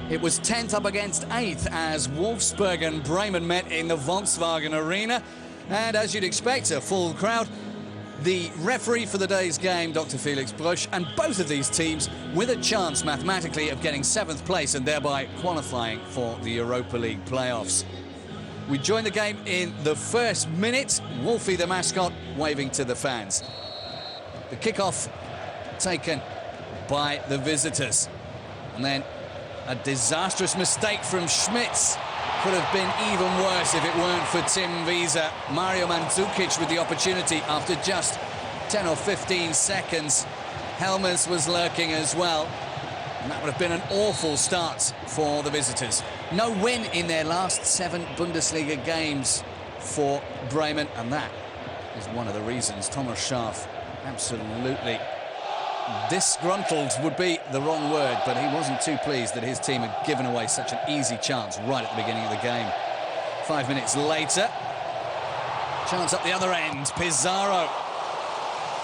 It was 10th up against 8th as Wolfsburg and Bremen met in the Volkswagen Arena. And as you'd expect, a full crowd. The referee for the day's game, Dr. Felix Brusch, and both of these teams with a chance mathematically of getting 7th place and thereby qualifying for the Europa League playoffs. We joined the game in the first minute. Wolfie, the mascot, waving to the fans. The kickoff taken by the visitors. And then a disastrous mistake from Schmitz. Could have been even worse if it weren't for Tim Wiese. Mario Mandzukic with the opportunity after just 10 or 15 seconds. Helmers was lurking as well. And that would have been an awful start for the visitors. No win in their last 7 Bundesliga games for Bremen, and that is one of the reasons Thomas Schaaf absolutely disgruntled would be the wrong word, but he wasn't too pleased that his team had given away such an easy chance right at the beginning of the game. 5 minutes later, chance up the other end. Pizarro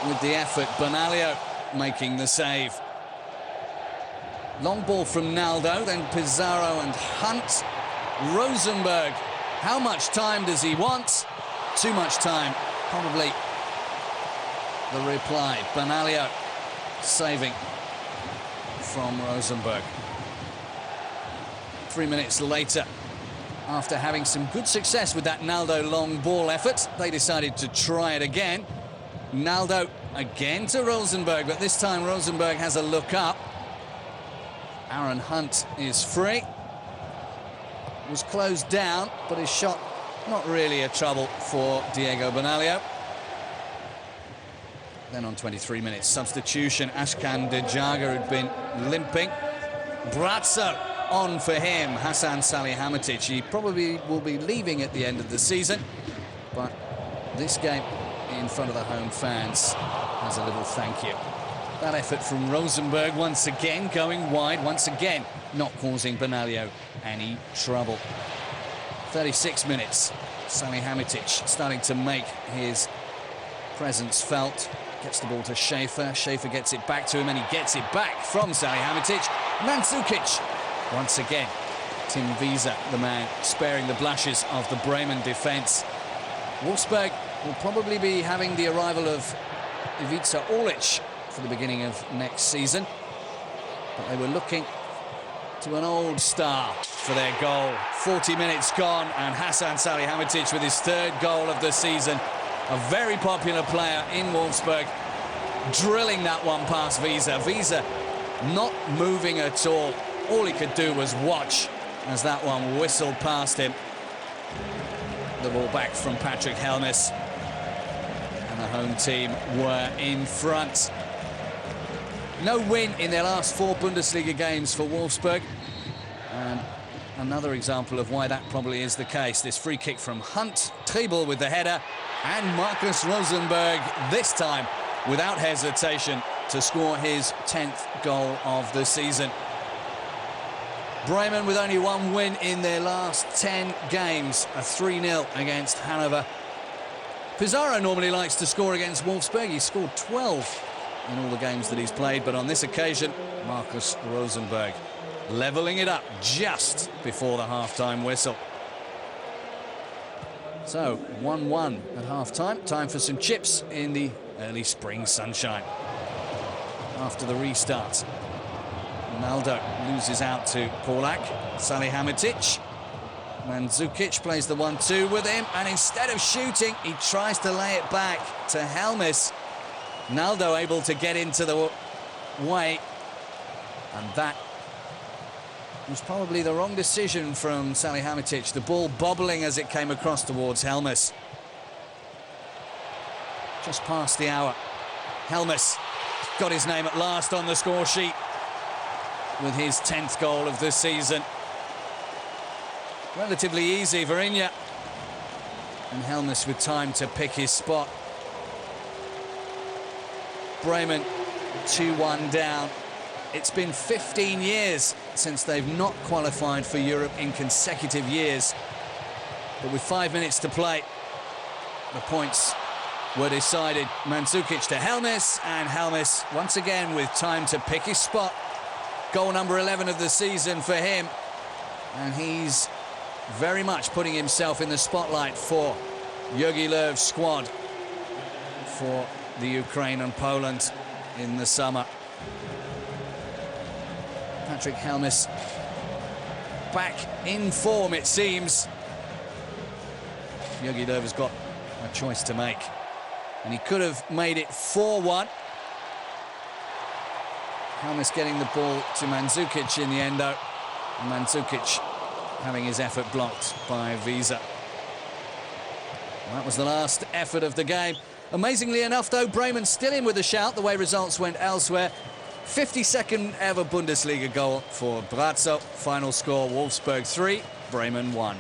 with the effort. Benaglio making the save. Long ball from Naldo, then Pizarro and Hunt. Rosenberg, how much time does he want? Too much time, probably the reply. Benaglio saving from Rosenberg. 3 minutes later, after having some good success with that Naldo long ball effort, they decided to try it again. Naldo again to Rosenberg, but this time Rosenberg has a look up. Aaron Hunt is free. Was closed down, but his shot not really a trouble for Diego Benaglio. Then on 23 minutes, substitution. Ashkan Dejaga had been limping. Brazzo on for him. Hasan Salihamidzic. He probably will be leaving at the end of the season, but this game in front of the home fans has a little thank you. That effort from Rosenberg once again going wide, once again not causing Benaglio any trouble. 36 minutes. Salihamidzic starting to make his presence felt. Gets the ball to Schaefer. Schaefer gets it back to him, and he gets it back from Salihamidzic. Mandzukic once again. Tim Wiese, the man sparing the blushes of the Bremen defence. Wolfsburg will probably be having the arrival of Ivica Orlic for the beginning of next season, but they were looking to an old star for their goal. 40 minutes gone, and Hasan Salihamidzic with his 3rd goal of the season. A very popular player in Wolfsburg, drilling that one past Wiese. Wiese not moving at all. All he could do was watch as that one whistled past him. The ball back from Patrick Helmes, and the home team were in front. No win in their last 4 Bundesliga games for Wolfsburg, and another example of why that probably is the case. This free kick from Hunt, Triebel with the header, and Marcus Rosenberg this time without hesitation to score his 10th goal of the season. Bremen with only 1 win in their last 10 games, a 3-0 against Hanover. Pizarro normally likes to score against Wolfsburg. He scored 12 in all the games that he's played, but on this occasion, Marcus Rosenberg levelling it up just before the half-time whistle. So, 1-1 at half-time. Time for some chips in the early spring sunshine. After the restart, Naldo loses out to Polak. Salihamidzic. Mandzukic plays the 1-2 with him, and instead of shooting, he tries to lay it back to Helmes. Naldo able to get into the way, and that was probably the wrong decision from Salihamidzic. The ball bobbling as it came across towards Helmes. Just past the hour. Helmes got his name at last on the score sheet with his 10th goal of the season. Relatively easy for Inya. And Helmes with time to pick his spot. Bremen 2-1 down. It's been 15 years since they've not qualified for Europe in consecutive years. But with 5 minutes to play, the points were decided. Mandzukic to Helmes, and Helmes once again with time to pick his spot Goal number 11 of the season for him. And he's very much putting himself in the spotlight for Jogi Löw's squad for the Ukraine and Poland in the summer. Patrick Helmes back in form, it seems. Jogi Löw has got a choice to make, and he could have made it 4-1. Helmes getting the ball to Mandzukic in the end, though. And Mandzukic having his effort blocked by Visa. That was the last effort of the game. Amazingly enough, though, Bremen still in with a shout, the way results went elsewhere. 52nd ever Bundesliga goal for Brazzo. Final score, Wolfsburg 3, Bremen 1.